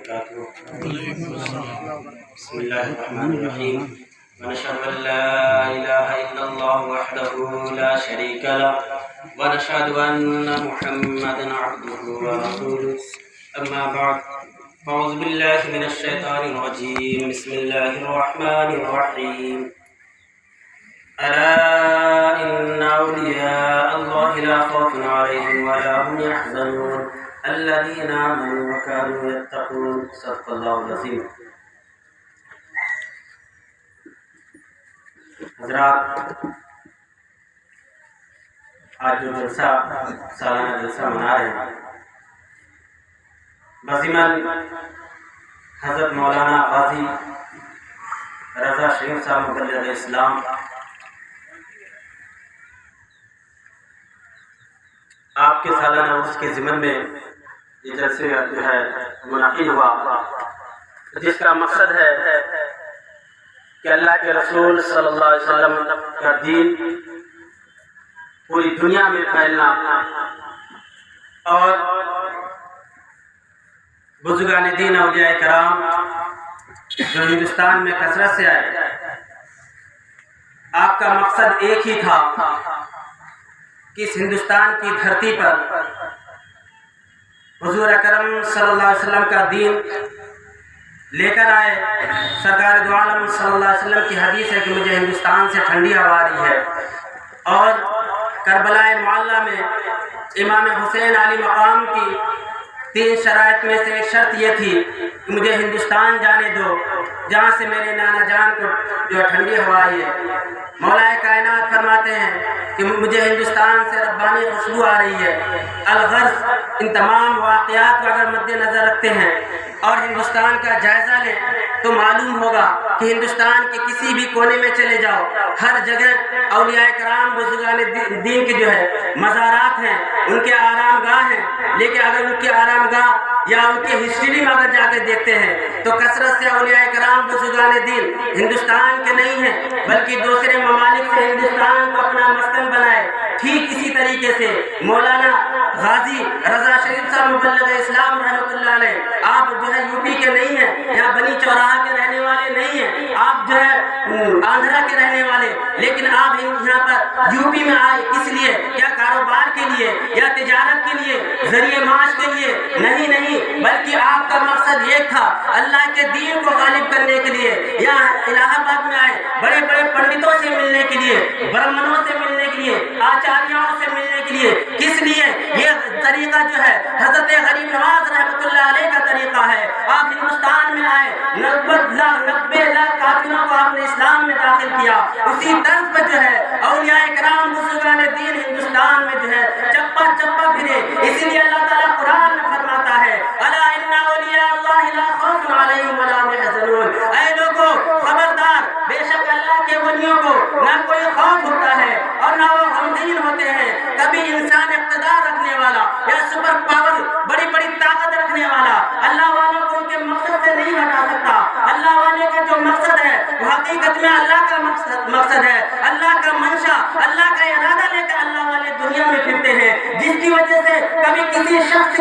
وبركاته. بسم الله الرحمن الرحيم. ونشهد أن لا إله إلا الله وحده لا شريك له ونشهد أن محمدا عبده ورسوله. أما بعد، أعوذ بالله من الشيطان الرجيم. بسم الله الرحمن الرحيم. ألا إن أولياء الله لا خوف عليهم ولا هم يحزنون الذين آمنوا وكانوا يتقون. صدق الله العظيم. حضرات، آج جو جلسہ سالانہ جلسہ منا رہے ہیں، بضمن حضرت مولانا غازی رضا شریف صاحب مبلغ اسلام آپ کے سالانہ عرس کے ضمن میں یہ جلسے جو ہے منعقد ہوا، جس کا مقصد ہے کہ اللہ کے رسول صلی اللہ علیہ وسلم کا دین پوری دنیا میں پھیلنا اور بزرگان دین اولیاء کرام جو ہندوستان میں کثرت سے آئے، آپ کا مقصد ایک ہی تھا کہ اس ہندوستان کی دھرتی پر حضور اکرم صلی اللہ علیہ وسلم کا دین لے کر آئے۔ سرکار دو عالم صلی اللہ علیہ وسلم کی حدیث ہے کہ مجھے ہندوستان سے ٹھنڈی ہوا آ رہی ہے، اور کربلا معلیٰ میں امام حسین علی مقام کی 3 شرائط میں سے ایک شرط یہ تھی کہ مجھے ہندوستان جانے دو جہاں سے میرے نانا جان کو جو ٹھنڈی ہوا آئی ہے۔ مولا کائنات فرماتے ہیں کہ مجھے ہندوستان سے ربانی خوشبو آ رہی ہے۔ الغرض، ان تمام واقعات کو اگر مد نظر رکھتے ہیں اور ہندوستان کا جائزہ لیں تو معلوم ہوگا کہ ہندوستان کے کسی بھی کونے میں چلے جاؤ، ہر جگہ اولیاء کرام بزرگان دین کے جو ہے مزارات ہیں، ان کے آرام گاہ ہیں، لیکن اگر ان کے آرام گاہ یا ان کی ہسٹری میں اگر جا کے دیکھتے ہیں تو کثرت سے اولیاء کرام بزرگان دین ہندوستان کے نہیں ہیں، بلکہ دوسرے ممالک سے ہندوستان کو اپنا مسکن بنائے۔ ٹھیک اسی طریقے سے مولانا غازی رضا شریف صاحب مبلغ اسلام رحمۃ اللہ علیہ، آپ جو ہے یو پی کے نہیں ہیں، یہاں بنی چوراہا کے رہنے والے نہیں ہیں، آپ جو ہے آندھرا کے رہنے والے، لیکن آپ یہاں پر یو پی میں آئے کس لیے؟ کیا کاروبار کے لیے یا تجارت کے لیے، ذریعہ معاش کے لیے؟ نہیں، بلکہ آپ کا مقصد یہ تھا اللہ کے دین کو غالب کرنے کے لیے۔ یہاں الہ آباد میں آئے بڑے بڑے پنڈتوں سے ملنے کے لیے، برہمنوں سے ملنے کے لیے، آچاریاؤں سے ملنے کے لیے۔ کس لیے؟ یہ طریقہ جو ہے حضرت غریب نواز رحمۃ اللہ علیہ کا طریقہ ہے۔ آپ ہندوستان میں آئے، 90 لاکھ کافروں کو آپ نے اسلام میں داخل کیا۔ اسی طرز پر جو ہے اولیاء کرام بزرگان دین ہندوستان میں جو ہے چپا چپا پھرے۔ اسی لیے اللہ تعالیٰ قرآن میں فرماتا ہے الا ان اولیاء اللہ لا خوف علیہم ولا هم يحزنون۔ اے لوگوں، خبردار، بے شک اللہ کے ولیوں کو نہ کوئی خوف ہوتا ہے اور نہ وہ غمگین ہوتے ہیں۔ کبھی انسان اقتدار رکھنے والا یا سپر پاور، بڑی بڑی طاقت رکھنے والا اللہ والوں کو ان کے مقصد سے نہیں ہٹا سکتا۔ اللہ والے کا جو مقصد ہے وہ حقیقت میں اللہ کا مقصد ہے، اللہ کا منشا، اللہ کا ارادہ لے کر اللہ والے دنیا میں پھرتے ہیں، جس کی وجہ سے کبھی کسی شخص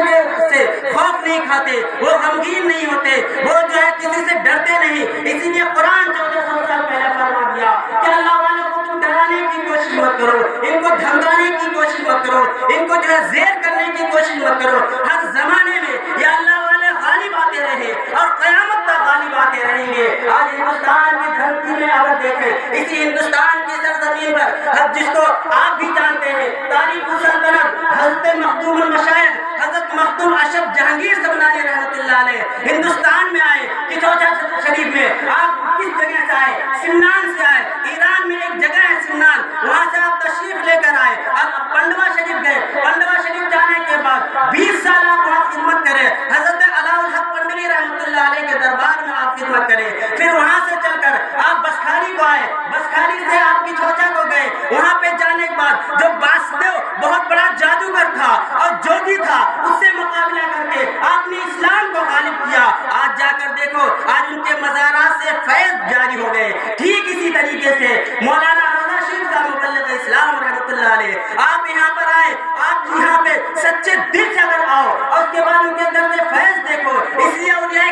سے خوف نہیں کھاتے، وہ غمگین نہیں ہوتے، وہ جو ہے کسی سے ڈرتے نہیں۔ اسی لیے قرآن 1400 سال پہلے فرما دیا کہ اللہ والوں کو تم ڈرانے کی کوشش مت کرو، ان کو دھمکانے کی کوشش مت کرو، ان کو جو ہے زیر کرنے کی کوشش مت کرو۔ ہر زمانے میں یہ اللہ والے غالب آتے رہے اور قیامت تک غالب آتے رہیں گے۔ آج ہندوستان کی دھرتی میں اگر دیکھیں، اسی ہندوستان کی سرزمین پر جس کو آپ بھی جانتے ہیں، تاریخ السلطنت حضرت مخدوم المشائخ حضرت مخدوم اشرف جہانگیر سمنانی رحمۃ اللہ علیہ ہندوستان میں آئے، کچوچا شریف میں۔ آپ کس جگہ سے آئے؟ سمنان سے آئے۔ ایران میں ایک جگہ ہے سمنان، وہاں سے آپ تشریف لے کر آئے، آپ پنڈوا شریف گئے۔ پنڈوا شریف جانے کے بعد 20 سال آپ وہاں خدمت کرے، حضرت علاء الحق پنڈوی رحمۃ اللہ علیہ کے دربار میں آپ خدمت کرے۔ پھر وہاں سے چل کر آپ بسکھاری کو آئے، بسکھاری سے آپ کچوچا کو گئے۔ وہاں پہ جانے کے بعد جو باسدیو بہت بڑا جادوگر تھا اور جوگی تھا، اس سے مقابلہ کر کے آپ نے اسلام کو غالب کیا۔ آج جا کر دیکھو، آج ان کے مزارات سے فیض جاری ہو گئے۔ ٹھیک اسی طریقے سے مولانا رضا شریف کا مبلغ اسلام رحمۃ اللہ علیہ، آپ یہاں پر آئے، آپ یہاں پہ سچے دل سے اگر آؤ اور اس کے بعد ان کے اندر سے فیض دیکھو۔ اس لیے اولیاء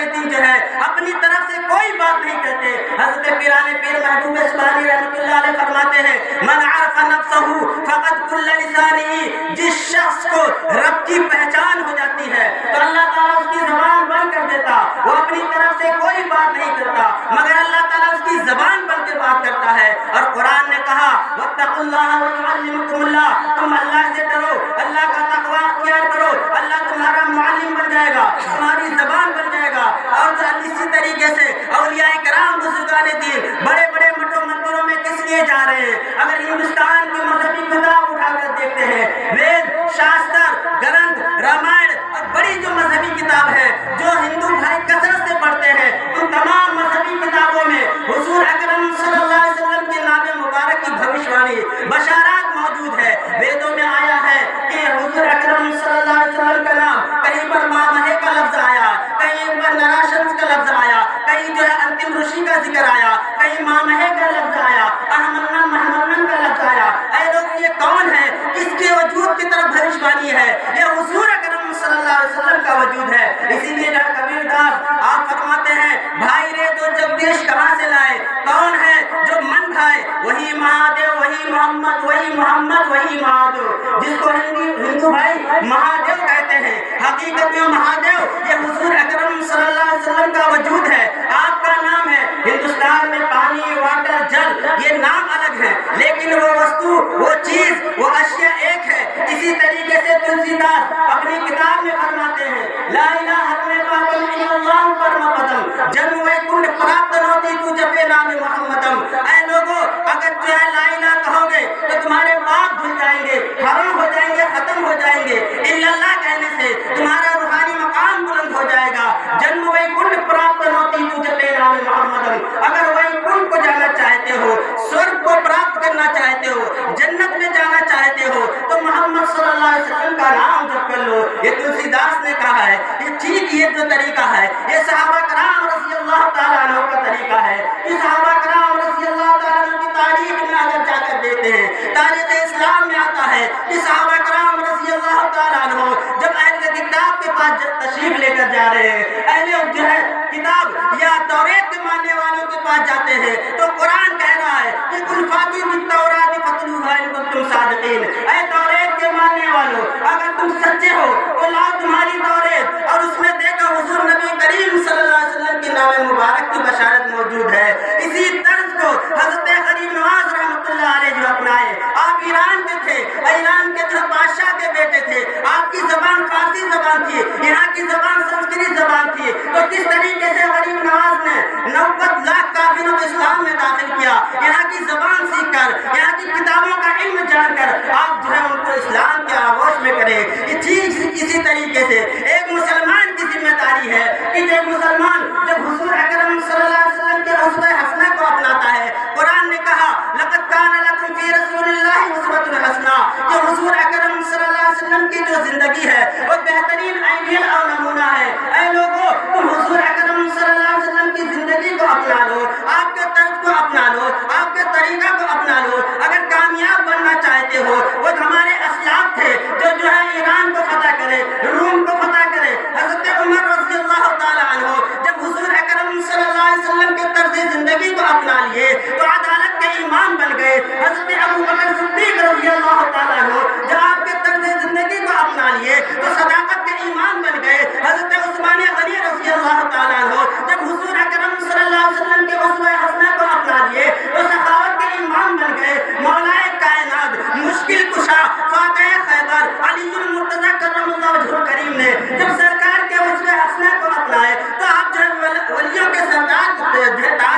بزرگان دین جو ہے اپنی طرف سے کوئی بات نہیں کہتے. حضرت پیران پیر محبوب سبحانی رحمۃ اللہ علیہ فرماتے ہیں من عرف نفسہ فقد کل لسانہ، جس شخص کو رب کی پہچان ہو جاتی ہے تو اللہ تعالیٰ اس کی زبان بند کر دیتا. وہ اپنی طرف سے کوئی بات نہیں کرتا مگر اللہ تعالیٰ اس کی زبان بن کے بات کرتا ہے. اور قرآن نے کہا واتقوا اللہ ویعلمکم اللہ، تم اللہ سے ڈرو، اللہ کا تقوی اختیار کرو، اللہ تمہارا معلم بن جائے گا، تمہاری زبان بن جائے گا. اور اسی طریقے سے اولیاء کرام بزرگان دین بڑے بڑے مٹوں مندروں میں کس لیے جا رہے ہیں؟ اگر ہندوستان کی مذہبی کتاب اٹھا کر دیکھتے ہیں، وید، شاستر، گرنتھ، رامائن اور بڑی جو مذہبی کتاب ہے جو ہندو بھائی کثرت سے پڑھتے ہیں، ان تمام مذہبی کتابوں میں حضور اکرم صلی اللہ علیہ وسلم کے نام مبارک کی بھوشوانی بشارات موجود ہے. ویدوں میں آیا ہے کہ حضور اکرم صلی اللہ علیہ وسلم کا نام کہیں پر مامہے کا لفظ آیا، کہیں پر نراشنس کا لفظ آیا، کہیں جو ہے انتم رشی کا ذکر آیا، کہیں مامہے کا لفظ آیا، احمنن محمنن کا لفظ آیا. اے لوگ یہ کون ہے؟ کس کے وجود کی طرف بھوشوانی ہے؟ یہ حضور اکرم صلی اللہ علیہ وسلم کا وجود ہے. اسی لیے کبیر داس آپ فرماتے ہیں بھائی رے تو جگدیش کہاں سے لائے؟ کون ہے جو من کھائے؟ وہی مہادیو، وہی محمد، وہی محمد، وہی مہادیو. جس کو ہندو بھائی مہادیو کہتے ہیں، حقیقت میں مہادیو یہ حضور اکرم صلی اللہ علیہ وسلم کا وجود ہے. آپ کا نام ہے. ہندوستان میں پانی، واٹر، جل یہ نام الگ ہے لیکن وہ وستو، وہ چیز، وہ اشیاء ایک ہے. اسی طریقے سے تلسی داس اپنی کتاب میں فرماتے ہیں لا الہ الا اللہ پرم پدم جنم ویکنڈ پراپت ہوتی تو جپے نام محمدم. اے لوگو اگر جو ہے لا الہ کہو گے تو تمہارے پاپ دھل جائیں گے، حرم ہو جائیں گے، ختم ہو جائیں گے. الا اللہ کہنے سے تمہارا روحانی مقام بلند ہو جائے گا. جنم ویکنڈ پراپت ہوتی تو جپے نام محمدم. اگر ویکنڈ کو جانا چاہتے ہو، سورگ کو پراپت کرنا چاہتے ہو، جنت میں جانا چاہتے ہو تو محمد صلی اللہ علیہ وسلم کا نام جپ کر لو. یہ تلسی داس نے کہا ہے. یہ ٹھیک یہ جو طریقہ ہے یہ صحابہ کرام رضی اللہ تعالیٰ عنہ کا طریقہ ہے. یہ صحابہ کرام رضی اللہ تعالیٰ عنہ کی تاریخ میں اگر جا کر دیکھتے ہیں، تاریخ اسلام میں آتا ہے کہ صحابہ کرام رضی اللہ تعالیٰ عنہ جب اہل کتاب کے پاس تشریف لے کر جا رہے ہیں، اہل جو ہے کتاب یا توریت کے ماننے والوں کے پاس جاتے ہیں تو قرآن کہہ رہا ہے کہ قل فاتوا بالتوراۃ فاتلوها ان کنتم صادقین. اے توریت کے ماننے والوں اگر تم سچے ہو تو لاؤ تمہاری توریت اور اس میں دیکھو حضور نبی کریم صلی اللہ علیہ وسلم کے نام مبارک کی بشارت موجود ہے. اسی طرز کو حضرت غریب نواز رحمۃ اللہ علیہ جو اپنائے. آپ ایران کے تھے، ایران کے جو بادشاہ کے بیٹے تھے، آپ کی زبان فارسی زبان تھی، یہاں کی زبان سنسکرت زبان تھی. تو کس طریقے سے غریب نواز نے 90 لاکھ کافروں کو اسلام میں داخل کیا، یہاں کی زبان سیکھ کر، یہاں کی کتابوں کا علم جان کر آپ جو ہے ان کو اسلام کے آغوش میں کریں. اسی طریقے سے ایک مسلمان کی ذمہ داری ہے کہ جو مسلمان جب حضور اکرم صلی اللہ علیہ وسلم کے اسوہ حسنہ کو اپناتا ہے، قرآن نے کہا لقد کان لکم فی رسول اللہ اسوۃ حسنہ، کہ حضور اکرم صلی اللہ علیہ وسلم کی جو زندگی ہے وہ بہترین آئیڈیل اور نمونہ ہے. اے لوگوں تم حضور اکرم صلی اللہ علیہ وسلم کی زندگی کو اپنا لو، آپ کے طرز کو اپنا لو، آپ کے طریقہ کو اپنا لو. اگر کامیاب بننا چاہتے ہو، وہ ہمارے اسلاف تھے جو ہے ایران کو فتح کرے، روم کو فتح کرے. حضرت عمر رضی اللہ تعالیٰ عنہ جب حضور اکرم صلی اللہ علیہ وسلم کے طرز زندگی کو اپنا لیے تو عدالت کے امام بن گئے. حضرت ابو بکر صدیق رضی اللہ تعالیٰ عنہ جب آپ کے طرز زندگی کو اپنا لیے تو صداقت کے امام بن گئے. حضرت عثمان غنی رضی اللہ تعالیٰ عنہ جب حضور اکرم صلی اللہ علیہ وسلم کے اسوہ حسنہ کو اپنا لیے تو سخاوت کے امام بن گئے. مولا کائنات، مشکل کشا، فاتح خیبر علی المرتضیٰ کرم اللہ وجہہ کریم نے جب سرکار کے اسوہ حسنہ کو اپنائے تو آپ جو ولیوں کے سردار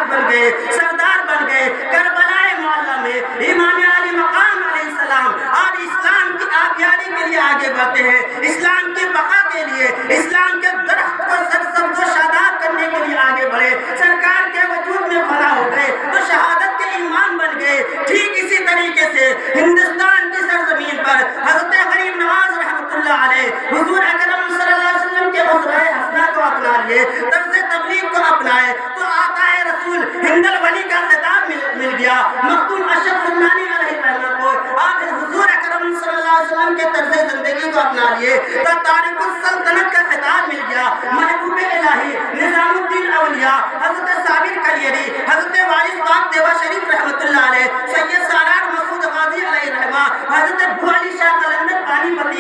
بن گئے، سردار بن گئے. کربلا معلیٰ میں امام علی مقام علیہ السلام اور اسلام کی آبیاری کے لیے آگے بڑھتے ہیں، اسلام کی بقا کے لیے، اسلام کے درخت کو سرسبز و شاداب کرنے کے لیے آگے بڑھے. سرکار کے وجود میں فنا ہو گئے تو شہادت کے امام بن گئے. ٹھیک اسی طریقے سے ہندوستان کی سرزمین پر حضرت غریب نواز رحمۃ اللہ علیہ حضور اکرم صلی اللہ علیہ وسلم کے اسوہ حسنہ کو اپنا لیے، طرز تبلیغ کو اپنائے تو آقا رسول ہند الولی کا خطاب مل گیا. مختوم اشرف سلطانی علیہ السلام کو آپ حضور اکرم صلی اللہ علیہ وسلم کے طرز زندگی کو اپنا لیے تو تاریخ السلطنت کا خطاب مل گیا. محبوب الہی نظام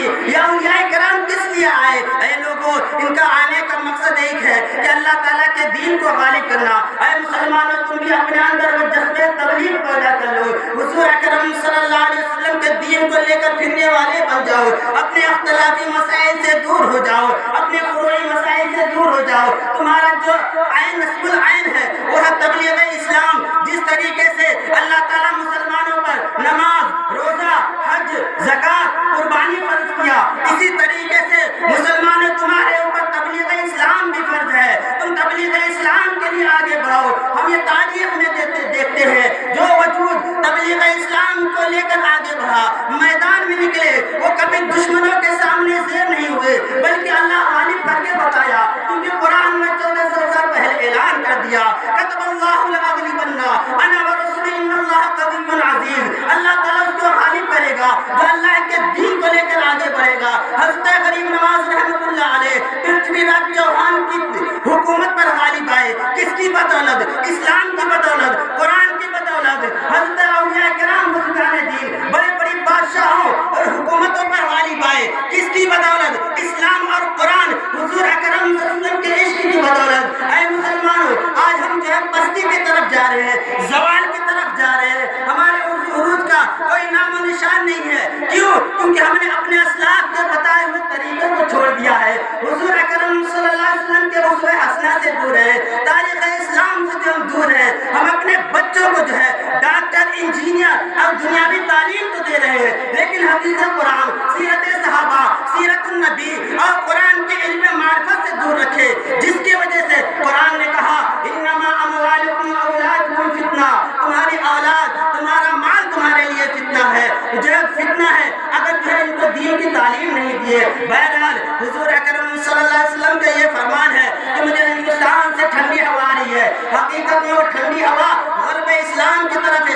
ہوگی. یہ اولیاء کرام کس لیے آئے؟ اے لوگوں، ان کا آنے کا مقصد ایک ہے کہ اللہ تعالیٰ کے دین کو غالب کرنا. اے مسلمانوں، تم بھی اپنے اندر وہ جذبہ تبلیغ پیدا کر لو. حضور اکرم صلی اللہ علیہ وسلم کے دین کو لے کر پھرنے والے بن جاؤ. اپنے اختلافی مسائل سے دور ہو جاؤ، اپنے فروعی مسائل سے دور ہو جاؤ. تمہارا جو عین نصب العین ہے وہ ہے تبلیغ اسلام. جس طریقے سے اللہ تعالیٰ مسلمانوں پر نماز، روزہ، حج، زکات، قربانی فرض کیا، اسی طریقے سے مسلمانوں تمہارے اوپر تبلیغ اسلام بھی فرض ہے. تم تبلیغ اسلام کے لیے آگے بڑھو. ہم یہ تاریخ میں دیکھتے ہیں جو وجود تبلیغ اسلام کو لے کر آگے بڑھا، میدان میں نکلے، وہ کبھی دشمنوں کے سامنے زیر نہیں ہوئے، بلکہ اللہ غالب کر کے بتایا. کیونکہ قرآن میں 1400 سال پہلے اعلان کر دیا، کتب اللہ لأغلبن انا ورسلی ان اللہ قوی عزیز. اللہ تعالیٰ اس کو غالب کرے گا جو اللہ کے دین کو لے کر آگے بڑھے گا. حضرت غریب نواز رحمۃ اللہ علیہ پرتھوی راج چوہان کی حکومت پر غالب آئے. کس کی بدولت؟ اسلام کی بدولت، قرآن کی بدولت. حضرت اولیاء کرام بزرگان دین بڑے بڑے بادشاہوں اور حکومتوں پر غالب آئے. کس کی بدولت؟ اسلام اور قرآن، حضور اکرم صلی اللہ علیہ وسلم کے عشق کی بدولت. اے مسلمانوں، آج ہم جو ہے پستی کی طرف جا رہے ہیں، زوال کی طرف جا رہے ہیں. ہمارے عروج کا کوئی نام و نشان نہیں ہے. کیوں؟ کیونکہ ہم نے اپنے اسلاف کے بتائے ہوئے طریقے کو چھوڑ دیا ہے. حضور اکرم صلی اللہ علیہ وسلم کے اسوہ حسنہ سے دور ہیں، تاریخ اسلام سے جو ہم دور ہیں. ہم اپنے بچوں کو جو ہے ڈاکٹر، انجینئر اور دنیاوی تعلیم تو دے رہے ہیں، لیکن حدیث قرآن، سیرت صحابہ، سیرت النبی اور قرآن کے علم معرفت سے دور رکھے. جس کی وجہ سے قرآن نے کہا انما اموالکم اولادکم فتنہ. تمہاری اولاد، تمہارا مال تمہارے لیے فتنہ ہے. جو فتنہ ہے اگر جو ہے ان کو دین کی تعلیم نہیں دیے. بہرحال حضور اکرم صلی اللہ علیہ وسلم کا یہ فرمان ہے کہ مجھے ہندوستان سے ٹھنڈی ہوا آ رہی ہے. حقیقت میں وہ ٹھنڈی ہوا غرب اسلام کی طرف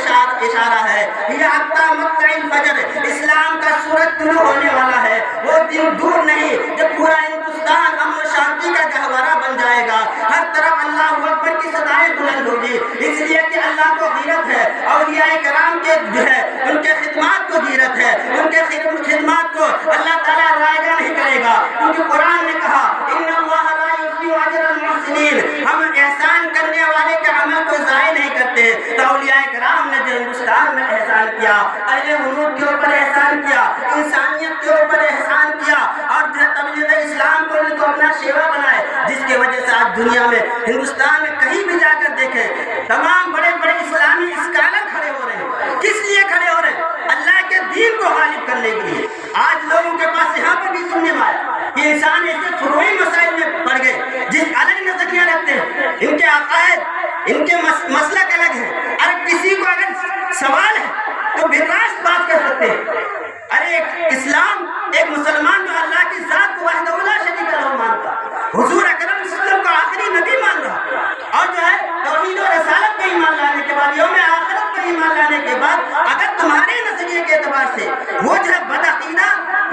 اشارہ ہے. یہ حتی مطلع الفجر، اسلام کا سورج طلوع ہونے والا ہے. وہ دن دور نہیں جب پورا ہندوستان امن و شانتی کا گہوارہ بن جائے گا. ہر طرف اللہ اکبر کی صدائیں بلند ہوگی. اس لیے کہ اللہ کو غیرت ہے، اولیاء کرام کے جو ہے ان کے خدمات کو غیرت ہے. ان کے خدمات کو اللہ تعالیٰ رائگاں نہیں کرے گا، کیونکہ قرآن نے کہا ان اللہ لا یضیع اجر المحسنین. ہم احسان کرنے والے کے عمل کو ضائع نہیں کرتے. تو اولیاء کرام نے جو ہندوستان میں احسان کیا، اہل حنوط کے اوپر احسان کیا، انسانیت کے اوپر احسان کیا، اور جو تبلیغ اسلام کو ان کو اپنا شیوا بنائے. جس کی وجہ سے آج دنیا میں، ہندوستان میں کہیں بھی جا کر دیکھیں، تمام بڑے بڑے اسلامی اسکالر کھڑے ہو رہے ہیں. کس لیے کھڑے ہو رہے ہیں؟ اللہ کے دین کو غالب کرنے کے لیے. آج لوگوں کے پاس یہاں پر بھی سننے میں آیا کہ انسان ایسے فروعی مسائل میں پڑ گئے جس الگ نظریہ رکھتے ہیں. ان کے عقائد، ان کے مسلک الگ ہیں. اور کسی کو اگر سوال ہے تو براست بات کر سکتے ہیں. ارے اسلام ایک مسلمان جو اللہ کی ذات کو وحدہ لا شریک لہ مانتا، حضور اکرم صلی اللہ علیہ وسلم کو آخری نبی مان رہا، اور جو ہے توحید و رسالت پہ ایمان لانے کے بعد، یوم آخرت پہ ایمان لانے کے بعد، اگر تمہارے نظریے کے اعتبار سے وہ جو ہے بدعقیدہ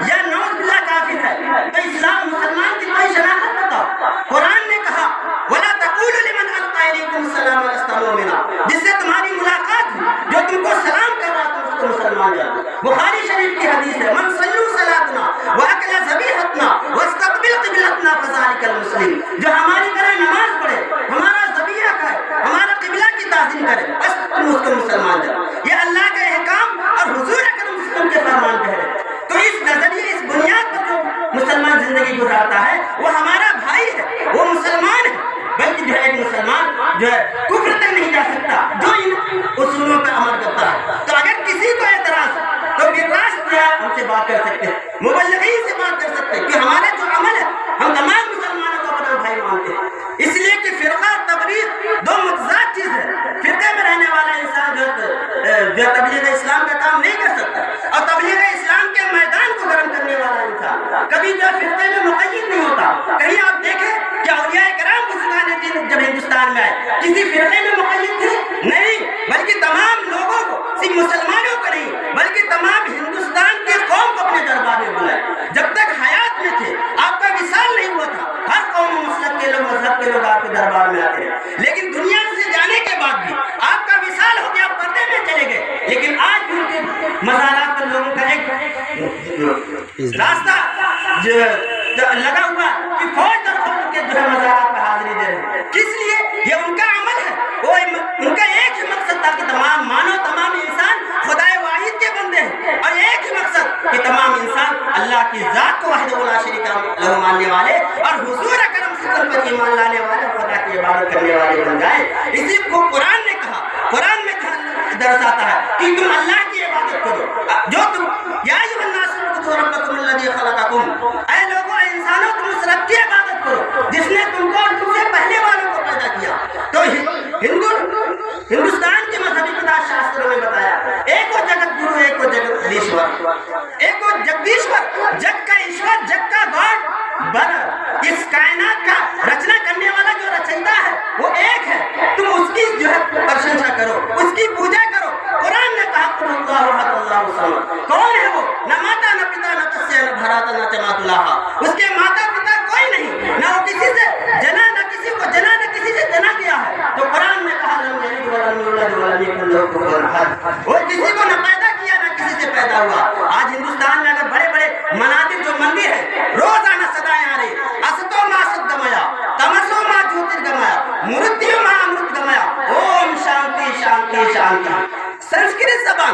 یا نعوذ باللہ کافر ہے، تو اسلام مسلمان کی کوئی شناخت بتاؤ. قرآن نے کہا وَلَا تَقُولُوا لِمَنْ أَلْقَىٰ إِلَيْكُمُ السَّلَامَ لَسْتَ مُؤْمِنًا. جس سے تمہاری ملاقات ہوئی، جو تم کو سلام کر رہا تم اس کو مسلمان جانو. بخاری شریف کی حدیث ہے من صلوا صلاتنا واکل ذبیحتنا واستقبل قبلتنا فذلک المسلم. جو ہماری طرح نماز پڑھے، ہمارا ذبیحہ کھائے، ہمارا قبلہ کی تعظیم کرے، بس تم اس کو مسلمان جانو. یہ اللہ کا احکام اور حضور اکرم صلی اللہ علیہ وسلم کے فرمان کہہ رہے. تو اس نظریے، اس بنیاد پر جو مسلمان زندگی گزارتا ہے وہ ہمارا بھائی ہے، وہ مسلمان ہے. بلکہ جو ہے ایک مسلمان جو ہے کفر تک نہیں جا سکتا جو ان اصولوں پر عمل کرتا ہے. تو اگر کسی کو اعتراض تو براست جو ہے ہم سے بات کر سکتے ہیں، مبلغین سے بات کر سکتے ہیں کہ ہمارا جو عمل ہے ہم تمام مسلمانوں کو اپنا بھائی مانتے ہیں. اس لیے کہ فرقہ اور تبلیغ دو متضاد چیز ہے. فرقے میں رہنے والا انسان جو تبلیغ اسلام کا کام نہیں کر سکتا، اور تبلیغ اسلام کے میدان کو گرم کرنے والا انسان کبھی جو فرقے میں مقید نہیں ہوتا. کہیں آپ دیکھیں کہ اولیاء کرام بزرگان دین جب ہندوستان میں آئے کسی فرقے میں مقید تھے؟ نہیں، بلکہ تمام لوگوں کو، صرف مسلمانوں کو نہیں بلکہ تمام ہندوستان کے قوم کو اپنے دربار میں بلائے. جب تک حیات میں تھے آپ کا وصال نہیں ہوا تھا، ہر قوم و مسلک کے لوگ، مذہب کے لوگ آپ کے دربار میں آتے ہیں. لیکن دنیا سے جانے کے بعد بھی آپ کا وصال ہو گیا، پردے میں چلے گئے. لیکن آج بھی ان کے مزارات پر لوگوں کا ایک راستہ لگا ہوا کہ فوج در فوج کے جو ہے مزارات پہ حاضری دے رہے ہیں. کس لیے؟ یہ ان کا عمل ہے. وہ ان کا ایک ہی مقصد تھا کہ تمام مانو تمام انسان خدائے واحد کے بندے ہیں, اور ایک ہی مقصد کہ تمام انسان اللہ کی ذات کو وحدہ لا شریک لہ ماننے والے اور حضور اکرم صلی اللہ علیہ وسلم پر ایمان لانے والے اور خدا کی عبادت کرنے والے بن جائیں. اسی کو قرآن نے کہا, قرآن میں درس آتا ہے کہ تم اللہ کی عبادت کرو. جو تم یا ایھا الناس اعبدوا ربکم الذی خلقکم, اے لوگوں اے انسانوں تم اس رب کی عبادت کرو جس نے تم کو اور تم سے پہلے والوں کو پیدا کیا. تو ہندوستان کے مذہبی کتاب شاستروں میں بتایا ایک ہو جگت گرو ایک ہو جگدیشور, ایک ہو جگدیشور جگ کا ایشور جگ کا گاڈ بر, اس کائنات کا رچنا کرنے والا جو رچیتا ہے وہ ایک ہے. تم اس کی جو ہے پرشنسا کرو, اس کی پوجا کرو. قرآن نے کہا قل اللہ احد اللہ الصمد. کون ہے وہ؟ نہ ماتا نہ پتا نہ تسیا نہ بھراتا نہ چمات لاہا. اس کے ماتا پتا کوئی نہیں, نہ وہ کسی سے جنا نہ کسی کو جنا نہ کسی سے جنا کیا ہے. تو قرآن نے کہا لم یلد ولم یولد ولم یکن لہ کفوا احد. وہ کسی کو نہ پیدا کیا نہ کسی سے پیدا ہوا. آج ہندوستان میں اگر بڑے بڑے مناظر جو مندر ہے روزانہ صدائیں آ رہی اسدو ما سدگمیا تمسو ما جوترگمیا مرتیو ما امرتگمیا اوم شانتی شانتی شانتی. سنسکرت زبان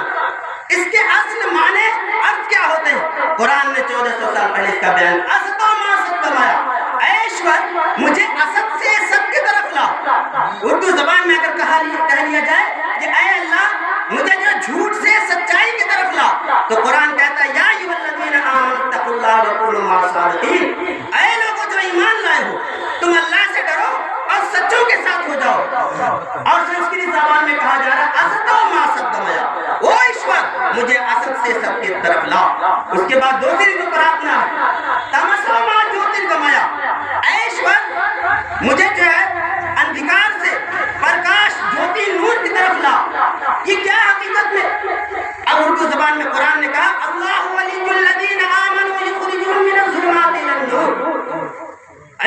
اس کے اصل معنی ارتھ کیا ہوتے ہیں؟ قرآن نے 1400 سال پہلے اس کا بیان اسدو ما سدگمیا, اے ایشور مجھے اسد سے سب کی طرف لا. اردو زبان میں اگر کہہ لیا جائے کہ اے اللہ مجھے جو جھوٹ سے سچائی کی طرف لا, تو قرآن کہتا ہے یا ایھا الذین آمنوا اتقوا اللہ وکونوا مع الصادقین. اے لوگوں جو ایمان لائے ہو تم اللہ سے ڈرو اور سچوں کے ساتھ ہو جاؤ. اور سنسکرت زبان میں کہا جا رہا ہے اسدو ما سدگمیا, او ایشور مجھے اسد سے سب کی طرف لا. اس کے بعد دوسری جو پرارتھنا ہے تمسو ما جوترگمیا, اے ایشور مجھے جو ہے اندھکار سے پرکاش جوتی نور کی طرف لا. یہ کیا حقیقت میں؟ اب اردو زبان میں قرآن نے کہا اللہ ولی الذین آمنوا یخرجهم من الظلمات الی النور.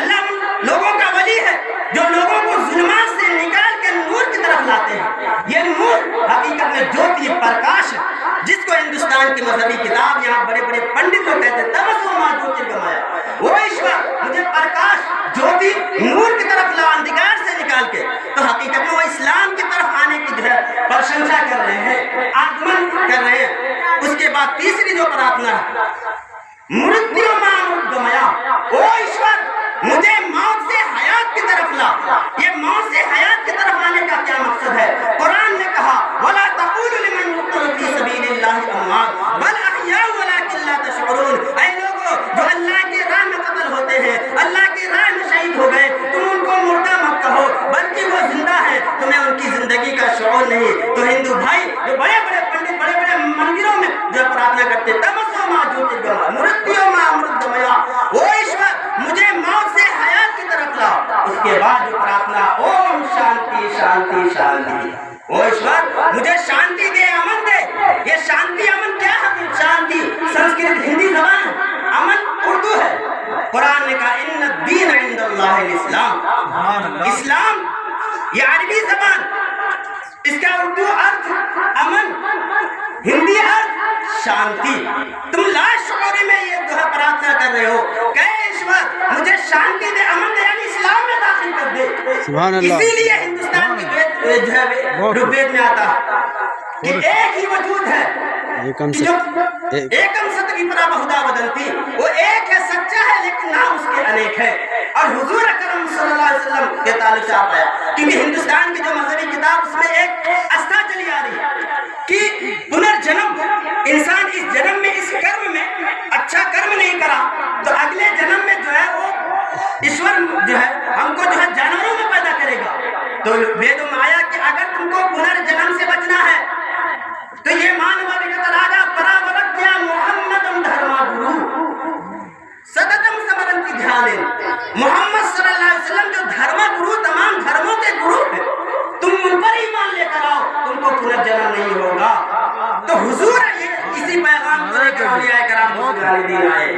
اللہ ان لوگوں کا ولی ہے جو لوگوں کو ظلمات سے نکال کے نور کی طرف لاتے ہیں. یہ نور حقیقت میں جوتی پرکاش ہے جس کو ہندوستان کی مذہبی کتاب یہاں بڑے بڑے پنڈت لوگ کہتے ہیں تمسو ما جوترگمیا. وہ ایشور مجھے پرکاش جوتی نور کی طرف لا اندھکار سے نکال کے. تو حقیقت میں وہ اسلام کی طرف آنے کی جو ہے پرشنسا کر رہے ہیں, آگمن کر رہے ہیں. اس کے بعد تیسری جو پرارتھنا ہے مرتیو ما امرتگمیا, او ایشور مجھے موت سے حیات کی طرف لا. یہ موت سے حیات کی طرف آنے کا کیا مقصد ہے؟ قرآن نے کہا وَلَا تَقُولُوا لِمَنْ يُقْتَلُ فِي سَبِيلِ اللَّهِ أَمْوَاتٌ بَلْ أَحْيَاءٌ وَلَٰكِن لَّا تَشْعُرُونَ. اے لوگوں جو اللہ کی راہ میں قتل ہوتے ہیں, اللہ کی راہ میں شہید ہو گئے, تم ان کو مردہ مت کہو بلکہ وہ زندہ ہے, تمہیں ان کی زندگی کا شعور نہیں. تو ہندو بھائی جو بڑے بڑے پنڈت بڑے بڑے مندروں میں جو پرارتھنا کرتے تمسو ما جوترگمیا مرتیو ما امرتگمیا, او ایشور مجھے موت سے حیات کی طرف لا. اس کے بعد جو پرارتھنا اوم شانتی شانتی شانتی, او ایشور مجھے شانتی دے, امن دے. یہ شانتی امن کیا ہے؟ شانتی سنسکرت ہندی زبان, امن اردو ہے. قرآن نے کہا ان الدین عند اللہ الاسلام. اسلام یہ عربی زبان, اس کا اردو ارتھ امن, ہندی ارتھ شانتی. تم لا شعوری میں یہ جو ہے پرارتھنا کر رہے ہو کہ ایشور مجھے شانتی دے, امن دے, یعنی اسلام میں داخل کر دے. اسی لیے ہندوستان کی جو ہے وید میں آتا ہے کہ ایک ہی وجود ہے, ایکم ستوی پرا بہدا بدلتی. وہ ایک ہے, سچا ہے, لیکن نام اس کے انیک ہے. اور حضور اکرم صلی اللہ علیہ وسلم کے تعلق سے آپ آیا کیونکہ ہندوستان کی جو مذہبی کتاب اس میں ایک استھا چلی آ رہی ہے کہ پنرجنم, انسان اس جنم میں اس کرم میں اچھا کرم نہیں کرا تو اگلے جنم میں جو ہے وہ ایشور جو ہے ہم کو جو ہے جانوروں میں پیدا کرے گا. تو ویدوں میں آیا کہ اگر تم کو پنرجنم سے بچنا ہے تو یہ مانوا وگتراجا پراورتیا محمدم دھرما گرو سدتم سمرنتی دھیانن. محمد صلی اللہ علیہ وسلم جو دھرما گرو, تمام دھرموں کے گرو ہیں, تم ان پر ایمان لے کر آؤ, تم کو پنرجنم نہیں ہوگا. تو حضور اسی پیغام کو لے کر اولیاء کرام بزرگان دین آئے.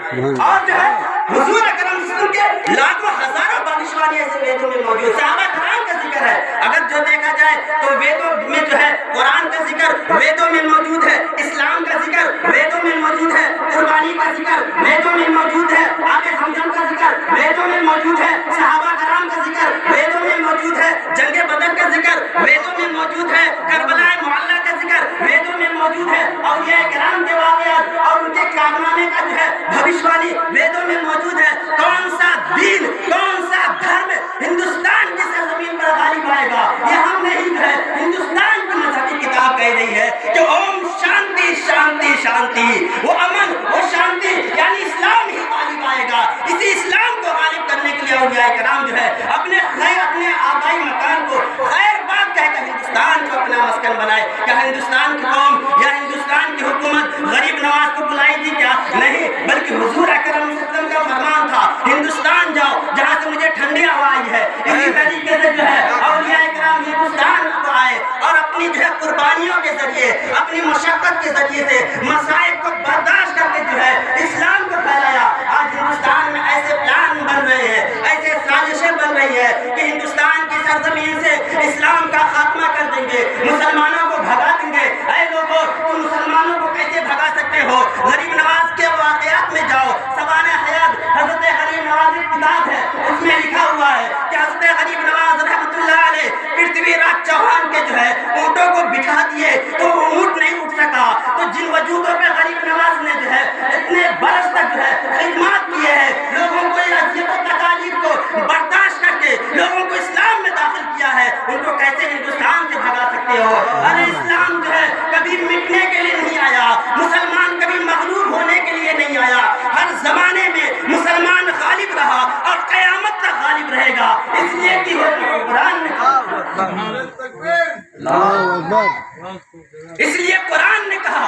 اور جو ہے حضور اکرم صلی اللہ علیہ وسلم کے لاکھوں ہزاروں بھوشوانی ایسے ویدوں میں موجود, صحابہ کرام کا ذکر ذکر ہے. اگر جو دیکھا جائے تو ویدوں میں جو ہے قرآن کا ذکر ویدوں میں موجود ہے, اسلام کا ذکر ویدوں میں موجود ہے, قربانی کا ذکر ویدوں میں موجود ہے, آب زمزم کا ذکر ویدوں میں موجود ہے, صحابہ کرام کا ذکر ویدوں میں موجود ہے, جنگ بدر کا ذکر ویدوں میں موجود ہے, کربلا معلی کا ذکر ویدوں میں موجود ہے, اولیاء کرام کے واقعات اور ان کے کارنامے کا جو ہے بھوشوانی ویدوں میں موجود ہے. کون سا دین, کون سا دھرم ہندوستان کی سرزمین پر غالب آئے گا؟ یہ ہم نہیں جو ہے ہندوستان کی مذہبی کتاب کہہ رہی ہے کہ اوم شانتی شانتی شانتی, وہ امن وہ شانتی یعنی اسلام ہی غالب آئے گا. اسی اسلام کو غالب کرنے کے لیے اولیاء کرام جو ہے اپنے آبائی مکان کو خیر باد کہہ کر ہندوستان کو اپنا مسکن بنائے. کیا ہندوستان کی قوم یا ہندوستان کی حکومت غریب نواز کو بلائی تھی؟ کیا نہیں, بلکہ حضور اکرم صلی اللہ علیہ وسلم کا فرمان تھا ہندوستان جاؤ جہاں سے مجھے ٹھنڈی ہوا آئی ہے. اسی طریقے سے جو ہے اولیاء کرام ہندوستان کو آئے اور اپنی جو ہے قربانیوں کے ذریعے, اپنی مشقت کے ذریعے سے مصائب کو برداشت کر کے جو ہے اسلام کو پھیلایا. آج ہندوستان میں ایسے پلان بن رہے ہیں, ایسے سازشیں بن رہی ہے کہ ہندوستان کی سرزمین سے اسلام کا خاتمہ کر دیں گے, مسلمانوں کو بھگا دیں گے. اے لوگوں, تم مسلمانوں کو کیسے بھگا سکتے ہو؟ غریب نواز کے واقعات میں جاؤ, سوانح حیات حضرت غریب نواز کی کتاب ہے, اس میں لکھا ہوا ہے کہ حضرت غریب نواز رحمۃ اللہ علیہ پرتھوی راج چوہان کے جو ہے اونٹوں کو بٹھا دیے تو وہ اونٹ نہیں اٹھ سکا. تو جن وجودوں پہ غریب نواز نے جو ہے اتنے برس تک جو ہے خدمات کیے ہیں, لوگوں کو اذیت و تکالیف کو برداشت کر کے لوگوں کو اسلام میں داخل کیا ہے, ان کو کیسے ہندوستان سے بھگا سکتے ہو؟ ارے اسلام جو ہے کبھی مٹنے کے لیے نہیں آیا, مسلمان کبھی مغلوب ہونے کے لیے نہیں آیا. ہر زمانے میں مسلمان غالب رہا اور قیامت تک غالب رہے گا. اس لیے کہ قرآن نے اس لیے قرآن نے کہا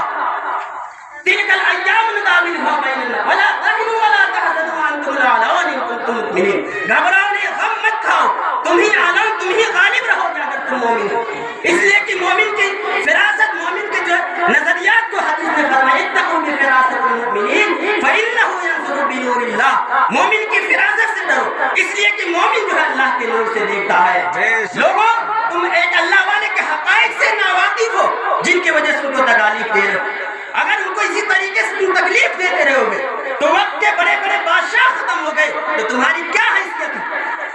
تلک الایام نداولها بین الناس ولا تهنوا ولا تحزنوا وانتم الاعلون ان کنتم مؤمنین. گھبراؤ نہیں, غم مت کھاؤ, تم ہی اعلان, تم ہی غالب رہو گے اگر تم مومن ہو. اس لیے کہ مومن کی فراست, مومن کے جو نظریات کو حدیث میں فرمایا اتقوا بفراست المؤمنین فانه ينظر بنور اللہ. مومن کی فراست سے ڈرو, اس لیے کہ مومن جو ہے اللہ کے نور سے دیکھتا ہے. لوگوں, تم ایک اللہ والے کے حقائق سے ناواقف ہو جن کی وجہ سے ان کو تکالیف دے رہے ہو. اگر ان کو اسی طریقے سے تم تکلیف دیتے رہو گے تو وقت کے بڑے بڑے بادشاہ ختم ہو گئے تو تمہاری کیا حیثیت ہے؟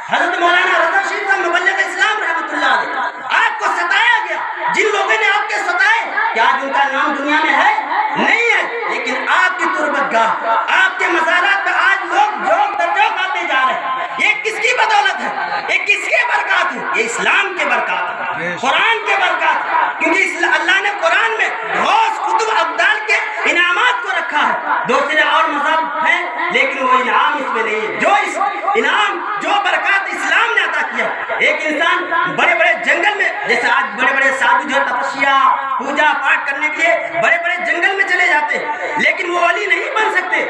حضرت مولانا رضا شریف صاحب مبلغ اسلام رحمۃ اللہ علیہ, آپ کو ستایا گیا, جن لوگوں نے آپ کے ستائے, کیا آج ان کا نام دنیا میں ہے؟ نہیں ہے. لیکن آپ کی تربت گاہ, آپ کے مزارات پہ آج لوگ جوک در جوک آتے جا رہے ہیں. یہ کس کی بدولت ہے؟ یہ کس کے برکات ہے؟ یہ اسلام کے برکات ہے, قرآن کے برکات ہے. کیونکہ اللہ نے قرآن میں غوث کتب ابدال کے انعامات کو رکھا ہے. دوسرے اور مذہب ہیں لیکن وہ انعام اس میں نہیں ہے. جو اس انعام, جو برکات اسلام نے عطا کیا. ایک انسان بڑے بڑے جنگل میں, جیسے آج بڑے بڑے سادھو جو تپسیا پوجا پاٹ کرنے کے لیے بڑے بڑے جنگل میں چلے جاتے ہیں, لیکن وہ ولی نہیں بن سکتے.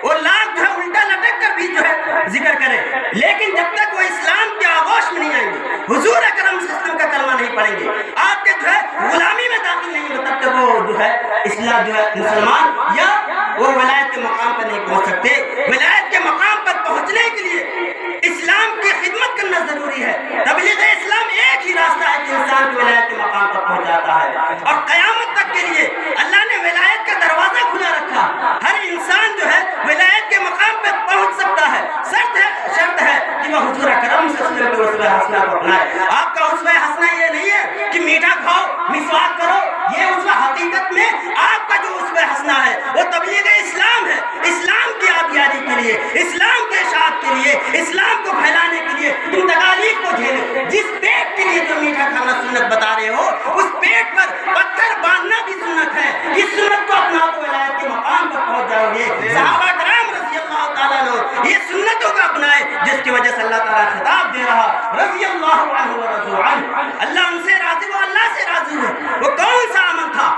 وہ لاکھ جو ہے الٹا لٹک کر بھی جو ہے ذکر کرے, لیکن جب تک وہ اسلام کے آغوش میں نہیں آئیں گے, حضور اکرم صلی اللہ علیہ وسلم کا کلمہ نہیں پڑھیں گے, آپ کے جو ہے غلامی میں داخل نہیں ہو, تب تک وہ جو ہے اسلام جو ہے مسلمان یا وہ ولایت کے مقام پر نہیں پہنچ سکتے. ولایت کے مقام پر پہنچنے کے لیے اسلام کی خدمت کرنا ضروری ہے. تبلیغ اسلام ایک ہی راستہ ہے کہ انسان کو ولایت کے مقام پر پہنچاتا ہے, اور قیامت تک کے لیے اللہ نے ولایت کا دروازہ کھلا رکھا. ہر انسان جو ہے ولایت کے مقام پر پہنچ سکتا ہے. شرط ہے کہ وہ حضور اکرم صلی اللہ علیہ وسلم کے اسوہ حسنہ کو اپنائے. آپ کا اسوہ حسنہ یہ نہیں ہے کہ میٹھا کھاؤ, مسواک کرو. یہ اسوہ حقیقت میں آپ کا جو اسوہ حسنہ ہے وہ تبلیغ اسلام ہے. اسلام کی آبیاری کے لیے, اسلام کے اشاعت کے لیے, اسلام کو پھیلانے کے لیے ان تکالیف کو جھیلے. جس پیٹ کے لیے جو میٹھا کھانا سنت بتا رہے ہو, اس پیٹ پر پتھر باندھنا بھی سنت ہے. اس سنت کو اپنا تو ولایت کے مقام پر پہنچ جاؤ گے. صحابہ کرام رضی اللہ تعالیٰ عنہ یہ سنتوں کو اپنائے, جس کی وجہ سے اللہ تعالیٰ خطاب دے رہا رضی اللہ عنہ ورضوا عنہ. اللہ ان سے راضی, وہ اللہ سے راضی ہے. وہ کون سا عمل تھا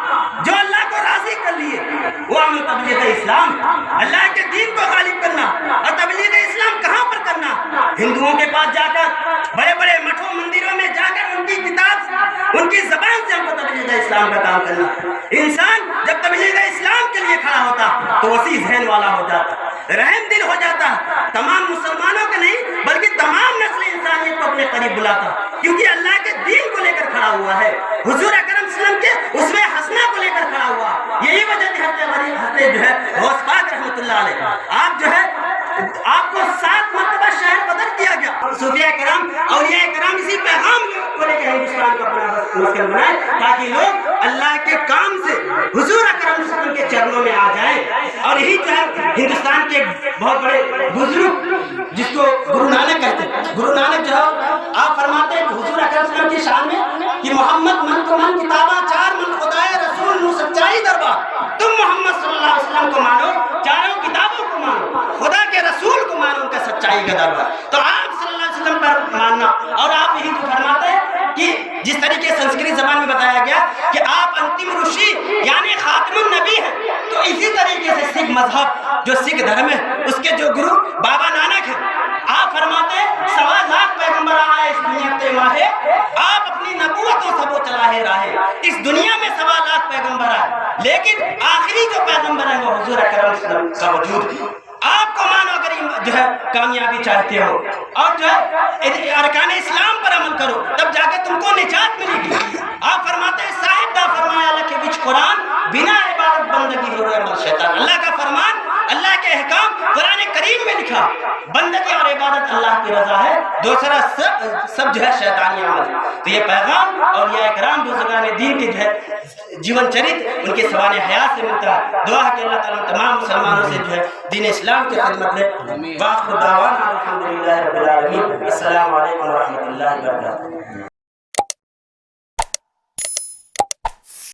جو اللہ کو راضی کر لیے؟ وہ عمل تبلیغ اسلام, اللہ کے دین کو غالب کرنا. اور تبلیغ اسلام کہاں پر کرنا؟ ہندوؤں کے پاس جا کر, بڑے بڑے مٹھوں مندروں میں جا کر ان کی کتاب, ان کی زبان سے ہم کو تبلیغ اسلام کا کام کرنا. انسان جب تبلیغ اسلام کے لیے کھڑا ہوتا تو وسیع ذہن والا ہو جاتا, رحم دل ہو جاتا, تمام مسلمانوں کے نہیں بلکہ تمام نسل انسانیت کو اپنے قریب بلاتا. کیونکہ اللہ کے دین کو لے کر کھڑا ہوا ہے، حضور اکرم صلی اللہ علیہ وسلم کے اسوہ حسنہ کو لے کر کھڑا ہوا. یہی وجہ تھی حضرت جو ہے غوث پاک رحمۃ اللہ علیہ، آپ جو ہے آپ کو 7 مرتبہ شہر بدر کیا گیا. صوفیاء کرام اولیاء کرام اسی پیغام کو لے کے ہندوستان کو اپنا مسکن بنائے تاکہ لوگ اللہ کے کام سے حضور اکرم صلی اللہ علیہ وسلم کے چرنوں میں آ جائیں. اور یہی جو ہے ہندوستان کے بہت بڑے بزرگ جس کو گرو نانک کہتے ہیں، گرو نانک جو ہے آپ فرماتے ہیں کہ حضور اکرم صلی اللہ علیہ وسلم کی شان میں کہ محمد من کو من کتابہ 4 من خدائے رسول نو سچائی دربار. تم محمد صلی اللہ علیہ وسلم کو مانو، 4 کتابوں کو مانو، خدا کے رسول کو مانو، ان کا سچائی کا دربار. تو آپ صلی اللہ علیہ وسلم پر ماننا. اور آپ یہی تو فرماتے ہیں کہ جس طریقے سنسکرت زبان میں بتایا گیا کہ آپ انتم رشی یعنی خاتم النبی ہیں، تو اسی طریقے سے سکھ مذہب جو سکھ دھرم ہے اس کے جو گرو بابا نانک ہیں، آپ فرماتے ہیں 1.25 لاکھ پیغمبر آئے اس دنیا تے ماہے، آپ اپنی نبوت و سبو چلاہے راہے. اس دنیا میں 1.25 لاکھ پیغمبر آئے، لیکن آخری جو پیغمبر ہیں وہ حضور اکرم صلی اللہ علیہ وسلم کا وجود. آپ کو مانو اگر جو ہے کامیابی چاہتے ہو اور جو ہے ارکان اسلام پر عمل کرو، تب جا کے تم کو نجات ملے گی. آپ فرماتے ہیں صاحب دا فرمایا اللہ کے وچ قرآن بنا عبادت بندگی ہو رہے عمل شیطان. اللہ کا فرمان، اللہ کے احکام قرآن کریم میں لکھا، بندگی اور عبادت اللہ کی رضا ہے، دوسرا سب جو ہے شیطانی عمل. تو یہ پیغام اولیاء کرام بزرگان دین کے جو ہے جیون چرت ان کے سوانح حیات سے ملتا ہے. دعا ہے کہ اللہ تعالیٰ تمام مسلمانوں سے جو ہے دین اسلام کی خدمت میں. واخر دعوانا الحمدللہ رب العالمین. السلام علیکم ورحمۃ اللہ وبرکاتہ.